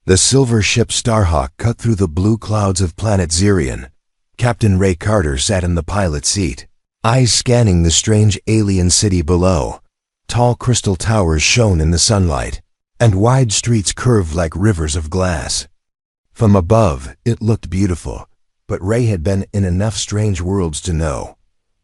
The silver ship Starhawk cut through the blue clouds of planet Xerion. Captain Ray Carter sat in the pilot seat, eyes scanning the strange alien city below. Tall crystal towers shone in the sunlight, and wide streets curved like rivers of glass. From above, it looked beautiful, but Ray had been in enough strange worlds to know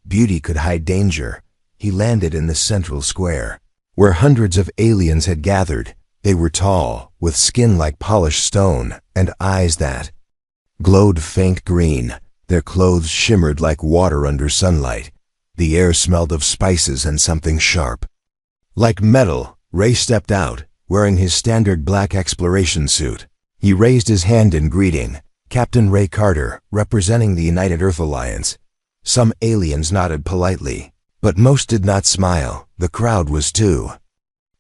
beauty could hide danger. He landed in the central square, where hundreds of aliens had gathered. They were tall, with skin like polished stone, and eyes that glowed faint green. Their clothes shimmered like water under sunlight. The air smelled of spices and something sharp. Like metal, Ray stepped out, wearing his standard black exploration suit. He raised his hand in greeting. Captain Ray Carter, representing the United Earth Alliance. Some aliens nodded politely, but most did not smile. The crowd was too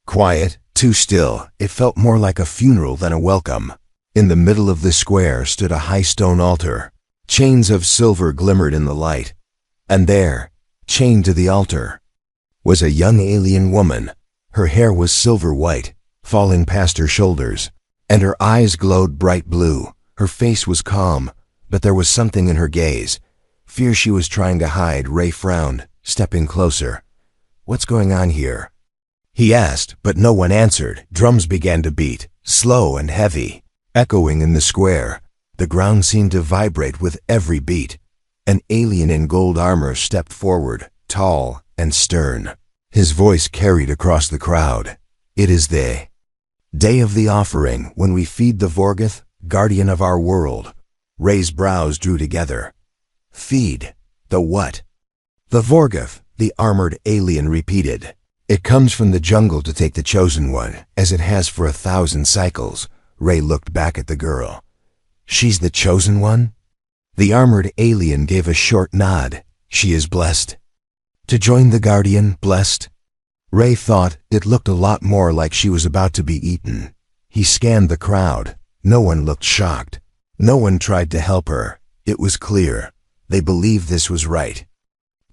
quiet, too still. It felt more like a funeral than a welcome. In the middle of the square stood a high stone altar. Chains of silver glimmered in the light. And there, chained to the altar, was a young alien woman. Her hair was silver white, falling past her shoulders, and her eyes glowed bright blue. Her face was calm, but there was something in her gaze. Fear she was trying to hide. Ray frowned, stepping closer. "What's going on here?" he asked, but no one answered. Drums began to beat, slow and heavy, echoing in the square. The ground seemed to vibrate with every beat. An alien in gold armor stepped forward, tall and stern. His voice carried across the crowd. "It is the day of the offering, when we feed the Vorgoth, guardian of our world." Ray's brows drew together. "Feed? The what?" "The Vorgoth," the armored alien repeated. "It comes from the jungle to take the chosen one, as it has for 1,000 cycles." Ray looked back at the girl. "She's the chosen one?" The armored alien gave a short nod. "She is blessed to join the Guardian, blessed." Ray thought it looked a lot more like she was about to be eaten. He scanned the crowd. No one looked shocked. No one tried to help her. It was clear. They believed this was right.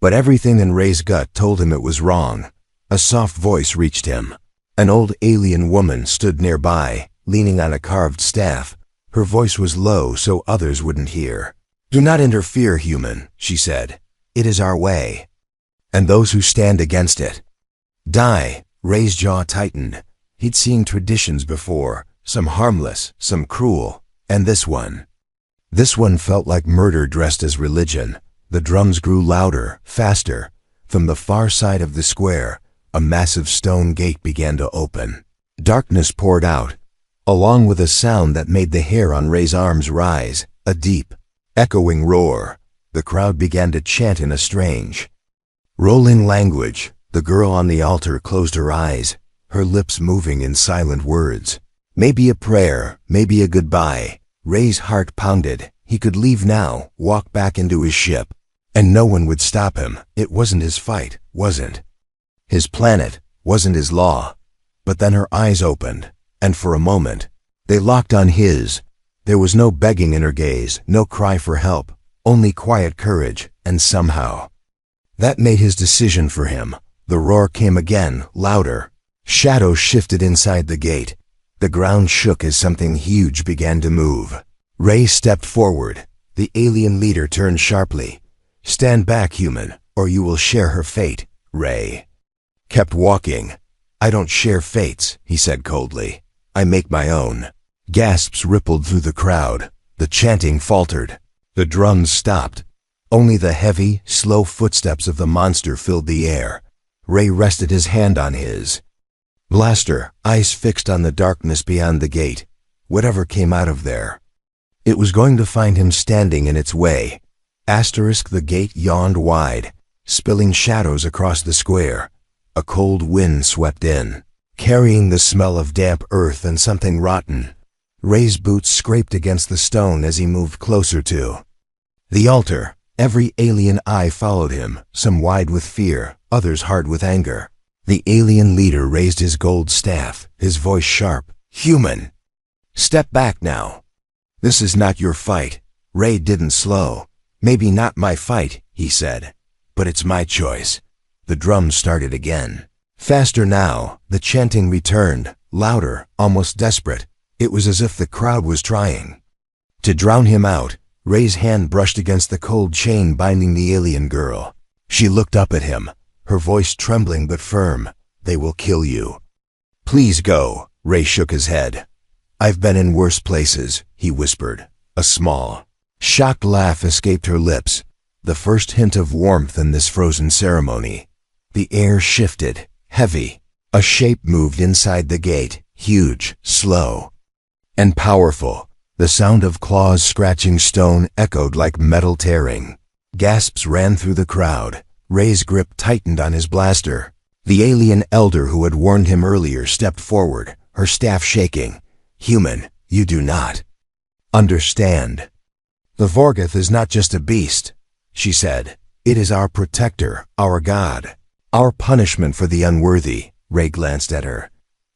But everything in Ray's gut told him it was wrong. A soft voice reached him. An old alien woman stood nearby, leaning on a carved staff. Her voice was low so others wouldn't hear. "Do not interfere, human," she said. "It is our way, and those who stand against it die." Ray's jaw tightened. He'd seen traditions before, some harmless, some cruel, and this one. This one felt like murder dressed as religion. The drums grew louder, faster. From the far side of the square, a massive stone gate began to open. Darkness poured out, along with a sound that made the hair on Ray's arms rise, a deep, echoing roar. The crowd began to chant in a strange, rolling language. The girl on the altar closed her eyes, her lips moving in silent words. Maybe a prayer, maybe a goodbye. Ray's heart pounded. He could leave now, walk back into his ship, and no one would stop him. It wasn't his fight, wasn't his planet, wasn't his law. But then her eyes opened, and for a moment, they locked on his. There was no begging in her gaze, no cry for help, only quiet courage, and somehow that made his decision for him. The roar came again, louder. Shadows shifted inside the gate. The ground shook as something huge began to move. Ray stepped forward. The alien leader turned sharply. "Stand back, human, or you will share her fate." Ray kept walking. "I don't share fates," he said coldly. "I make my own." Gasps rippled through the crowd. The chanting faltered. The drums stopped. Only the heavy, slow footsteps of the monster filled the air. Ray rested his hand on his blaster, eyes fixed on the darkness beyond the gate. Whatever came out of there, it was going to find him standing in its way. The gate yawned wide, spilling shadows across the square. A cold wind swept in, carrying the smell of damp earth and something rotten. Ray's boots scraped against the stone as he moved closer to the altar. Every alien eye followed him, some wide with fear, others hard with anger. The alien leader raised his gold staff, his voice sharp. "Human, step back now. This is not your fight." Ray didn't slow. "Maybe not my fight," he said, "but it's my choice." The drums started again. Faster now, the chanting returned, louder, almost desperate. It was as if the crowd was trying to drown him out. Ray's hand brushed against the cold chain binding the alien girl. She looked up at him, her voice trembling but firm. "They will kill you." "Please go." Ray shook his head. "I've been in worse places," he whispered. A small, shocked laugh escaped her lips, the first hint of warmth in this frozen ceremony. The air shifted, heavy. A shape moved inside the gate, huge, slow, and powerful. The sound of claws scratching stone echoed like metal tearing. Gasps ran through the crowd. Ray's grip tightened on his blaster. The alien elder who had warned him earlier stepped forward, her staff shaking. "Human, you do not understand. The Vorgoth is not just a beast," she said. "It is our protector, our god, our punishment for the unworthy." Ray glanced at her.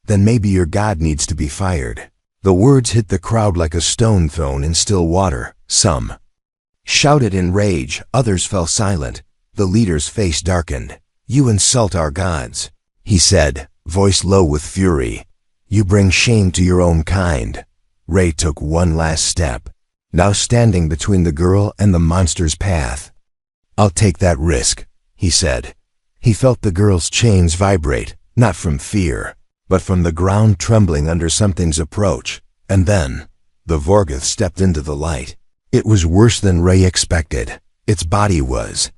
"Then maybe your god needs to be fired." The words hit the crowd like a stone thrown in still water. Some shouted in rage, others fell silent. The leader's face darkened. "You insult our gods," he said, voice low with fury. "You bring shame to your own kind." Ray took one last step, now standing between the girl and the monster's path. "I'll take that risk," he said. He felt the girl's chains vibrate, not from fear, but from the ground trembling under something's approach. And then, the Vorgoth stepped into the light. It was worse than Ray expected. Its body was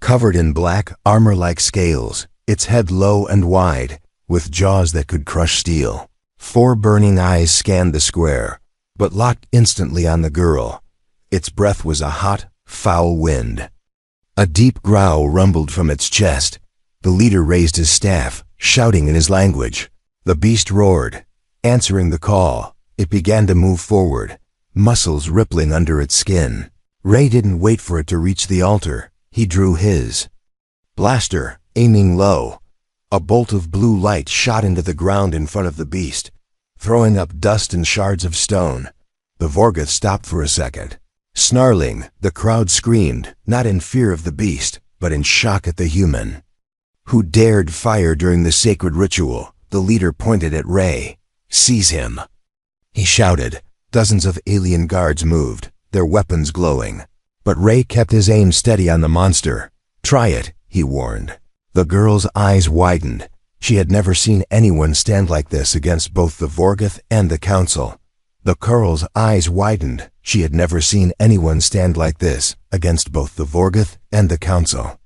covered in black, armor-like scales, its head low and wide, with jaws that could crush steel. 4 burning eyes scanned the square, but locked instantly on the girl. Its breath was a hot, foul wind. A deep growl rumbled from its chest. The leader raised his staff, shouting in his language. The beast roared, answering the call. It began to move forward, muscles rippling under its skin. Ray didn't wait for it to reach the altar. He drew his blaster, aiming low. A bolt of blue light shot into the ground in front of the beast, throwing up dust and shards of stone. The Vorgoth stopped for a second. Snarling, the crowd screamed, not in fear of the beast, but in shock at the human who dared fire during the sacred ritual. The leader pointed at Ray. "Seize him," he shouted. Dozens of alien guards moved, their weapons glowing. But Ray kept his aim steady on the monster. "Try it," he warned. The girl's eyes widened. She had never seen anyone stand like this against both the Vorgoth and the Council. The girl's eyes widened. She had never seen anyone stand like this against both the Vorgoth and the Council.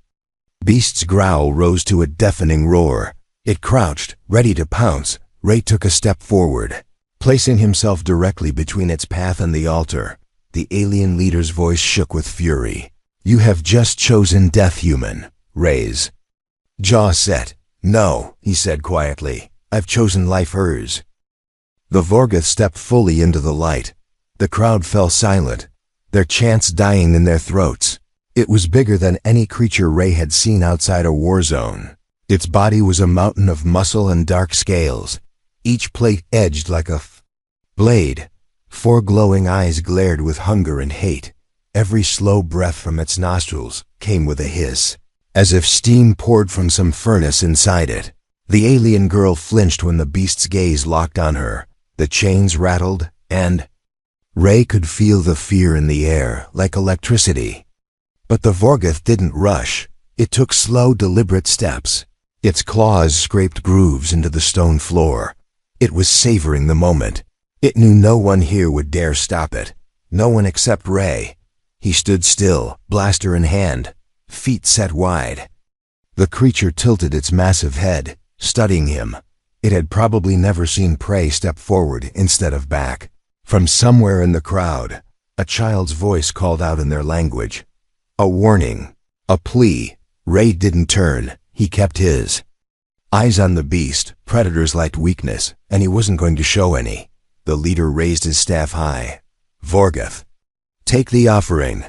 Beast's growl rose to a deafening roar. It crouched, ready to pounce. Ray took a step forward, placing himself directly between its path and the altar. The alien leader's voice shook with fury. "You have just chosen death, human." Ray's jaw set. "No," he said quietly. "I've chosen life hers." The Vorgoth stepped fully into the light. The crowd fell silent, their chants dying in their throats. It was bigger than any creature Ray had seen outside a war zone. Its body was a mountain of muscle and dark scales, each plate edged like a blade. 4 glowing eyes glared with hunger and hate. Every slow breath from its nostrils came with a hiss, as if steam poured from some furnace inside it. The alien girl flinched when the beast's gaze locked on her. The chains rattled, and Ray could feel the fear in the air, like electricity. But the Vorgoth didn't rush. It took slow, deliberate steps. Its claws scraped grooves into the stone floor. It was savoring the moment. It knew no one here would dare stop it. No one except Ray. He stood still, blaster in hand, feet set wide. The creature tilted its massive head, studying him. It had probably never seen prey step forward instead of back. From somewhere in the crowd, a child's voice called out in their language. A warning, a plea. Ray didn't turn. He kept his eyes on the beast. Predators liked weakness, and he wasn't going to show any. The leader raised his staff high. "Vorgoth, take the offering,"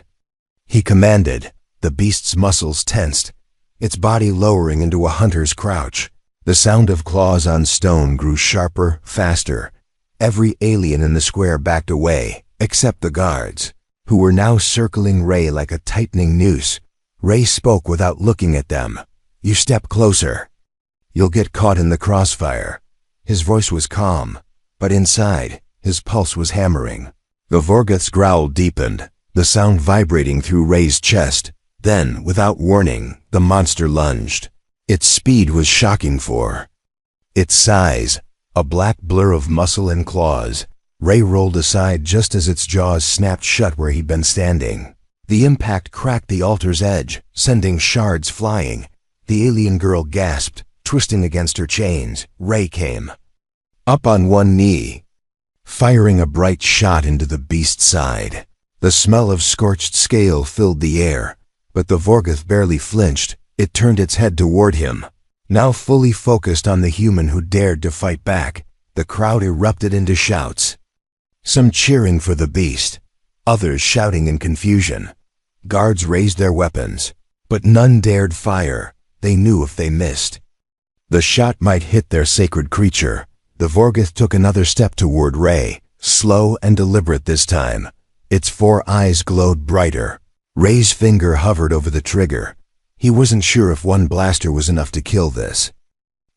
he commanded. The beast's muscles tensed, its body lowering into a hunter's crouch. The sound of claws on stone grew sharper, faster. Every alien in the square backed away, except the guards, who were now circling Ray like a tightening noose. Ray spoke without looking at them. "You step closer. You'll get caught in the crossfire." His voice was calm, but inside, His pulse was hammering. The Vorgoth's growl deepened, the sound vibrating through Ray's chest. Then, without warning, the monster lunged. Its speed was shocking for its size, a black blur of muscle and claws. Ray rolled aside just as its jaws snapped shut where he'd been standing. The impact cracked the altar's edge, sending shards flying. The alien girl gasped, twisting against her chains. Ray came up on one knee, firing a bright shot into the beast's side. The smell of scorched scale filled the air, but the Vorgoth barely flinched. It turned its head toward him. Now fully focused on the human who dared to fight back, the crowd erupted into shouts. Some cheering for the beast, others shouting in confusion. Guards raised their weapons, but none dared fire. They knew if they missed, the shot might hit their sacred creature. The Vorgoth took another step toward Ray, slow and deliberate this time. Its 4 eyes glowed brighter. Ray's finger hovered over the trigger. He wasn't sure if one blaster was enough to kill this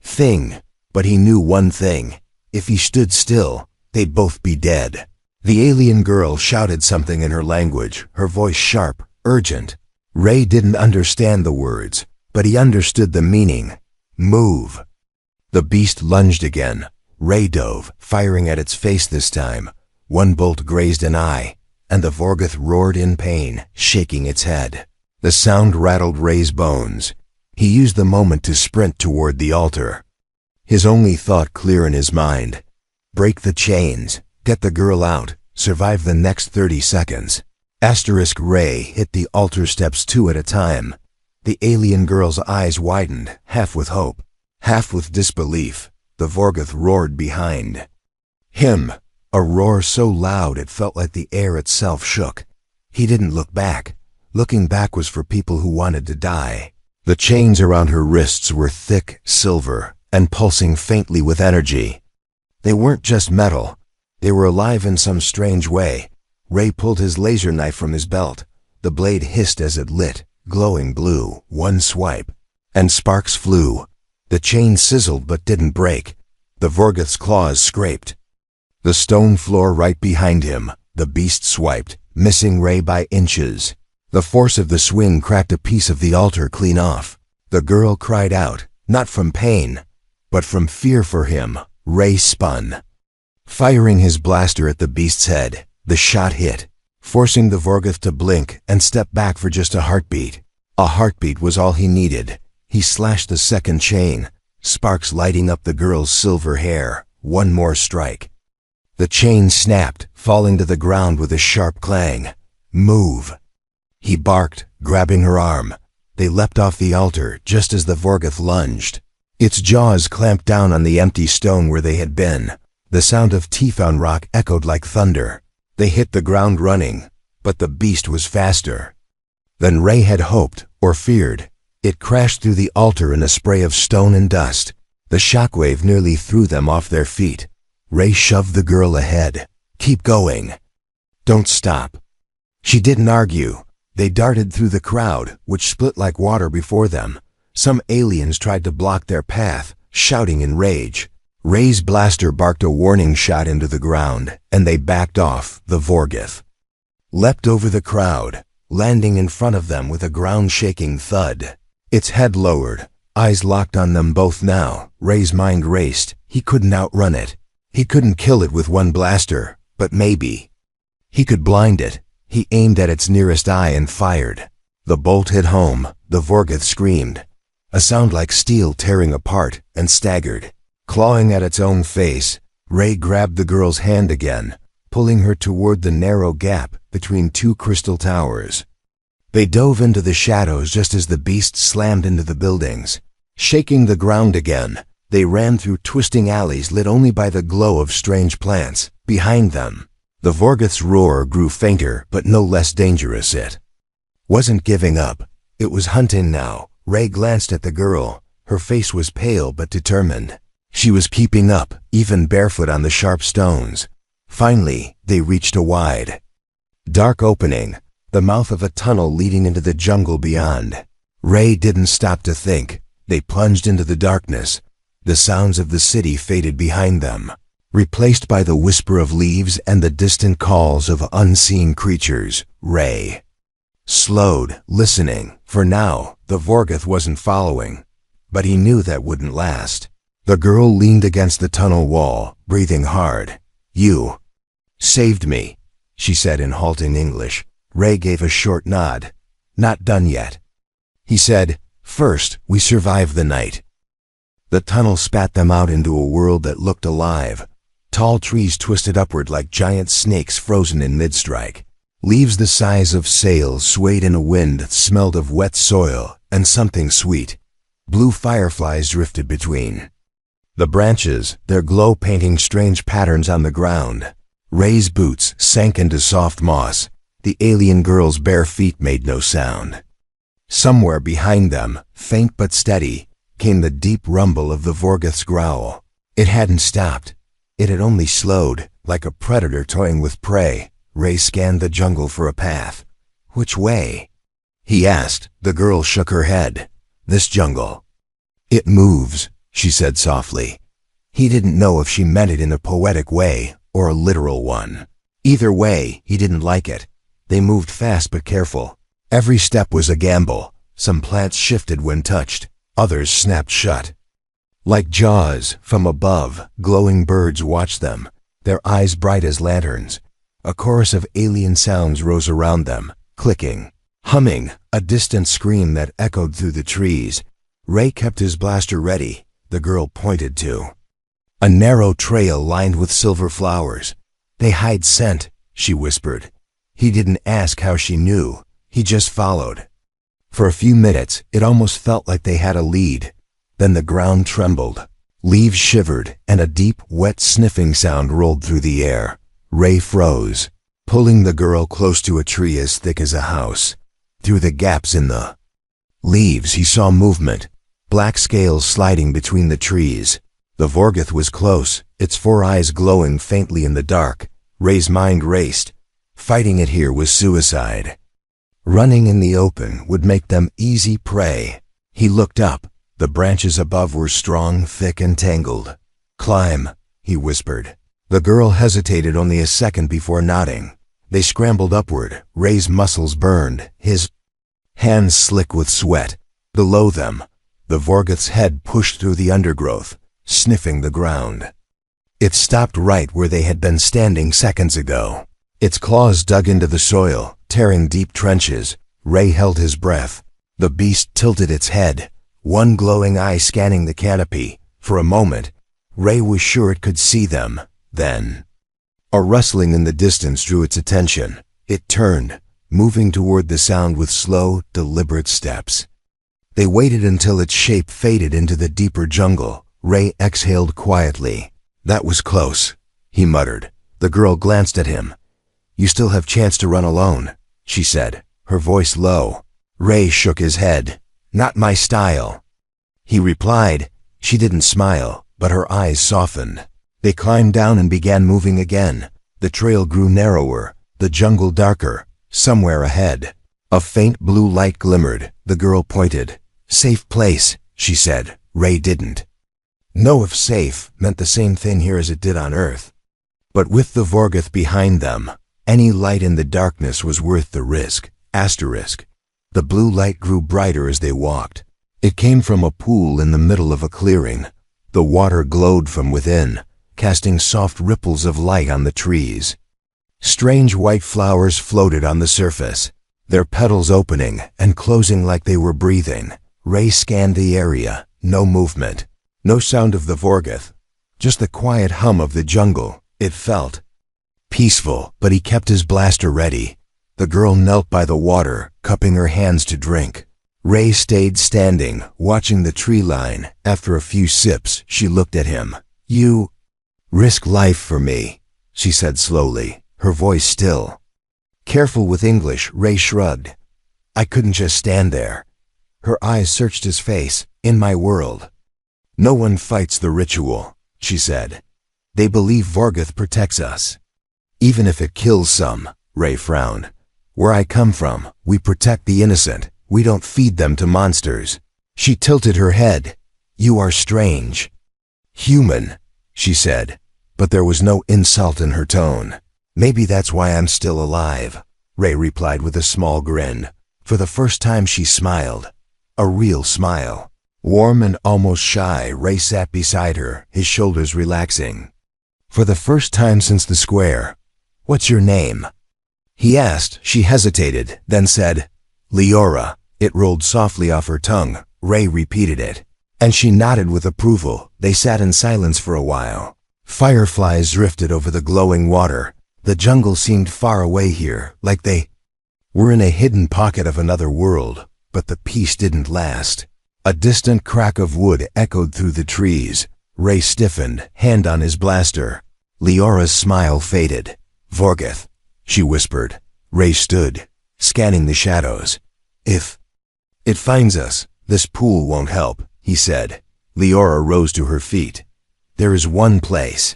thing, but he knew one thing. If he stood still, they'd both be dead. The alien girl shouted something in her language, her voice sharp, urgent. Ray didn't understand the words, but he understood the meaning. Move. The beast lunged again. Ray dove, firing at its face this time. One bolt grazed an eye, and the Vorgoth roared in pain, shaking its head. The sound rattled Ray's bones. He used the moment to sprint toward the altar. His only thought clear in his mind. Break the chains, get the girl out, survive the next 30 seconds. Ray hit the altar steps 2 at a time. The alien girl's eyes widened, half with hope, half with disbelief. The Vorgoth roared behind him, a roar so loud it felt like the air itself shook. He didn't look back. Looking back was for people who wanted to die. The chains around her wrists were thick, silver, and pulsing faintly with energy. They weren't just metal. They were alive in some strange way. Ray pulled his laser knife from his belt. The blade hissed as it lit, glowing blue. One swipe, and sparks flew. The chain sizzled but didn't break. The Vorgoth's claws scraped the stone floor right behind him. The beast swiped, missing Ray by inches. The force of the swing cracked a piece of the altar clean off. The girl cried out, not from pain, but from fear for him. Ray spun, firing his blaster at the beast's head. The shot hit, forcing the Vorgoth to blink and step back for just a heartbeat. A heartbeat was all he needed. He slashed the second chain, sparks lighting up the girl's silver hair. One more strike. The chain snapped, falling to the ground with a sharp clang. Move. He barked, grabbing her arm. They leapt off the altar just as the Vorgoth lunged. Its jaws clamped down on the empty stone where they had been. The sound of teeth on rock echoed like thunder. They hit the ground running, but the beast was faster than Ray had hoped or feared. It crashed through the altar in a spray of stone and dust. The shockwave nearly threw them off their feet. Ray shoved the girl ahead. Keep going. Don't stop. She didn't argue. They darted through the crowd, which split like water before them. Some aliens tried to block their path, shouting in rage. Ray's blaster barked a warning shot into the ground, and they backed off. The Vorgoth leapt over the crowd, landing in front of them with a ground-shaking thud. Its head lowered, eyes locked on them both now. Ray's mind raced. He couldn't outrun it. He couldn't kill it with one blaster, but maybe he could blind it. He aimed at its nearest eye and fired. The bolt hit home. The Vorgoth screamed, a sound like steel tearing apart, and staggered. Clawing at its own face, Ray grabbed the girl's hand again, pulling her toward the narrow gap between 2 crystal towers. They dove into the shadows just as the beast slammed into the buildings. Shaking the ground again, they ran through twisting alleys lit only by the glow of strange plants. Behind them, the Vorgoth's roar grew fainter but no less dangerous. It wasn't giving up. It was hunting now. Ray glanced at the girl. Her face was pale but determined. She was keeping up, even barefoot on the sharp stones. Finally, they reached a wide, dark opening, the mouth of a tunnel leading into the jungle beyond. Ray didn't stop to think. They plunged into the darkness. The sounds of the city faded behind them. replaced by the whisper of leaves and the distant calls of unseen creatures. Ray slowed, listening. For now, the Vorgoth wasn't following, but he knew that wouldn't last. The girl leaned against the tunnel wall, breathing hard. "You saved me," she said in halting English. Ray gave a short nod. "Not done yet." He said, "First, we survive the night." The tunnel spat them out into a world that looked alive. Tall trees twisted upward like giant snakes frozen in mid-strike. Leaves the size of sails swayed in a wind that smelled of wet soil and something sweet. Blue fireflies drifted between the branches, their glow painting strange patterns on the ground. Ray's boots sank into soft moss. The alien girl's bare feet made no sound. Somewhere behind them, faint but steady, came the deep rumble of the Vorgoth's growl. It hadn't stopped. It had only slowed, like a predator toying with prey. Ray scanned the jungle for a path. "Which way?" he asked. The girl shook her head. "This jungle. It moves," she said softly. He didn't know if she meant it in a poetic way or a literal one. Either way, he didn't like it. They moved fast but careful. Every step was a gamble. Some plants shifted when touched. Others snapped shut. Like jaws, from above, glowing birds watched them, their eyes bright as lanterns. A chorus of alien sounds rose around them, clicking, humming, a distant scream that echoed through the trees. Ray kept his blaster ready. The girl pointed to a narrow trail lined with silver flowers. "They hide scent," she whispered. He didn't ask how she knew. He just followed. For a few minutes, it almost felt like they had a lead. Then the ground trembled. Leaves shivered, and a deep, wet sniffing sound rolled through the air. Ray froze, pulling the girl close to a tree as thick as a house. Through the gaps in the leaves, he saw movement, black scales sliding between the trees. The Vorgoth was close, its 4 eyes glowing faintly in the dark. Ray's mind raced. Fighting it here was suicide. Running in the open would make them easy prey. He looked up. The branches above were strong, thick, and tangled. "Climb," he whispered. The girl hesitated only a second before nodding. They scrambled upward. Ray's muscles burned, his hands slick with sweat. Below them, the Vorgoth's head pushed through the undergrowth, sniffing the ground. It stopped right where they had been standing seconds ago. Its claws dug into the soil, tearing deep trenches. Ray held his breath. The beast tilted its head, one glowing eye scanning the canopy. For a moment, Ray was sure it could see them. Then, a rustling in the distance drew its attention. It turned, moving toward the sound with slow, deliberate steps. They waited until its shape faded into the deeper jungle. Ray exhaled quietly. "That was close," he muttered. The girl glanced at him. "You still have chance to run alone," she said, her voice low. Ray shook his head. "Not my style," he replied. She didn't smile, but her eyes softened. They climbed down and began moving again. The trail grew narrower, the jungle darker. Somewhere ahead, a faint blue light glimmered. The girl pointed. "Safe place," she said. Ray didn't know if safe meant the same thing here as it did on Earth. But with the Vorgoth behind them, any light in the darkness was worth the risk. Asterisk. The blue light grew brighter as they walked. It came from a pool in the middle of a clearing. The water glowed from within, casting soft ripples of light on the trees. Strange white flowers floated on the surface, their petals opening and closing like they were breathing. Ray scanned the area. No movement. No sound of the Vorgoth. Just the quiet hum of the jungle. It felt peaceful, but he kept his blaster ready. The girl knelt by the water, cupping her hands to drink. Ray stayed standing, watching the tree line. After a few sips, she looked at him. "You risk life for me," she said slowly, her voice still. Careful with English, Ray shrugged. "I couldn't just stand there." Her eyes searched his face. "In my world, no one fights the ritual," she said. "They believe Vorgoth protects us, even if it kills some." Ray frowned. "Where I come from, we protect the innocent. We don't feed them to monsters." She tilted her head. "You are strange." "Human," she said. but there was no insult in her tone. "Maybe that's why I'm still alive," Ray replied with a small grin. For the first time she smiled. A real smile. Warm and almost shy, Ray sat beside her, his shoulders relaxing. "For the first time since the square, what's your name?" he asked. She hesitated, then said, "Leora." It rolled softly off her tongue. Ray repeated it, and she nodded with approval. They sat in silence for a while. Fireflies drifted over the glowing water. The jungle seemed far away here, like they were in a hidden pocket of another world. But the peace didn't last. A distant crack of wood echoed through the trees. Ray stiffened, hand on his blaster. Leora's smile faded. "Vorgeth," she whispered. Ray stood, scanning the shadows. "If it finds us, this pool won't help," he said. Leora rose to her feet. "There is one place,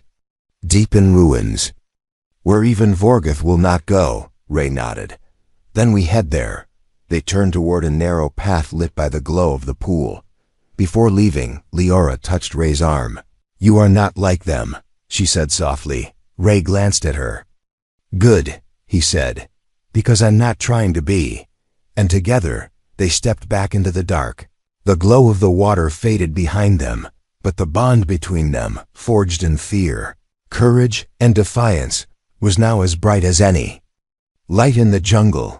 deep in ruins, where even Vorgeth will not go," Ray nodded. "Then we head there." They turned toward a narrow path lit by the glow of the pool. Before leaving, Leora touched Ray's arm. "You are not like them," she said softly. Ray glanced at her. "Good," he said, "because I'm not trying to be." And together, they stepped back into the dark. The glow of the water faded behind them, but the bond between them, forged in fear, courage, and defiance, was now as bright as any. Light in the jungle.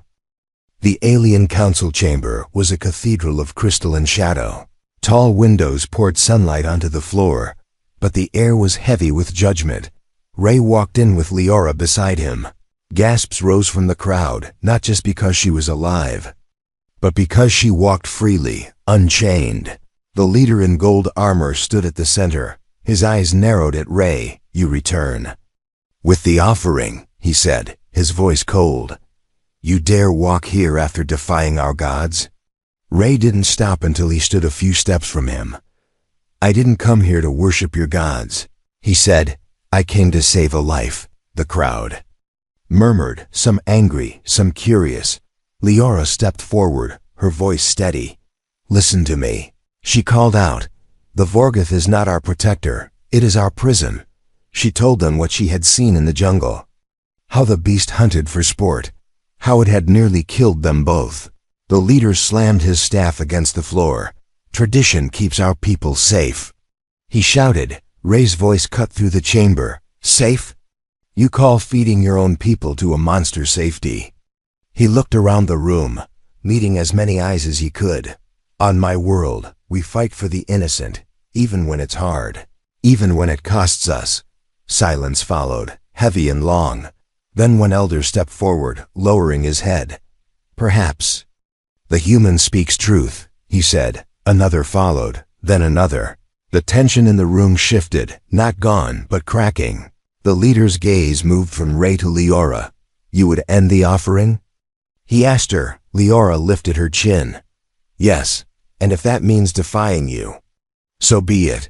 The alien council chamber was a cathedral of crystal and shadow. Tall windows poured sunlight onto the floor, but the air was heavy with judgment. Ray walked in with Leora beside him. Gasps rose from the crowd, not just because she was alive, but because she walked freely, unchained. The leader in gold armor stood at the center. His eyes narrowed at Ray. "You return with the offering," he said, his voice cold. "You dare walk here after defying our gods?" Ray didn't stop until he stood a few steps from him. "I didn't come here to worship your gods," he said. "I came to save a life." The crowd murmured, some angry, some curious. Leora stepped forward, her voice steady. "Listen to me," she called out. "The Vorgeth is not our protector, it is our prison." She told them what she had seen in the jungle. How the beast hunted for sport. How it had nearly killed them both. The leader slammed his staff against the floor. "Tradition keeps our people safe," he shouted. Ray's voice cut through the chamber. "Safe? You call feeding your own people to a monster safety?" He looked around the room, meeting as many eyes as he could. "On my world, we fight for the innocent, even when it's hard, even when it costs us." Silence followed, heavy and long. Then one elder stepped forward, lowering his head. "Perhaps the human speaks truth," he said. Another followed, then another. The tension in the room shifted, not gone, but cracking. The leader's gaze moved from Ray to Leora. "You would end the offering?" he asked her. Leora lifted her chin. "Yes, and if that means defying you, so be it."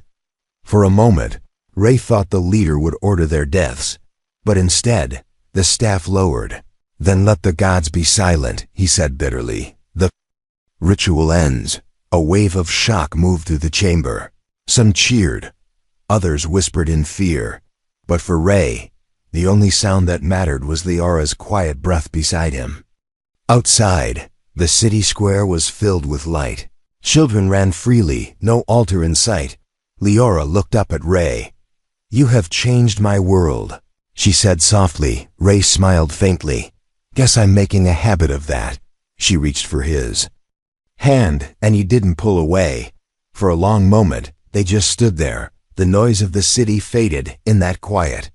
For a moment, Ray thought the leader would order their deaths, but instead, the staff lowered. "Then let the gods be silent," he said bitterly. "The ritual ends." A wave of shock moved through the chamber. Some cheered, others whispered in fear. But for Ray, the only sound that mattered was Leora's quiet breath beside him. Outside, the city square was filled with light. Children ran freely, no altar in sight. Leora looked up at Ray. "You have changed my world," she said softly. Ray smiled faintly. "Guess I'm making a habit of that." She reached for his hand, and he didn't pull away. For a long moment, they just stood there. The noise of the city faded in that quiet.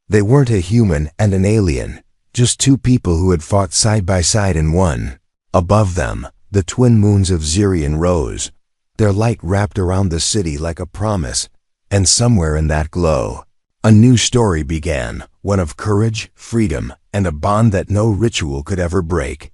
They weren't a human and an alien, just two people who had fought side by side in one. Above them, the twin moons of Zirian rose. Their light wrapped around the city like a promise, and somewhere in that glow, a new story began, one of courage, freedom, and a bond that no ritual could ever break.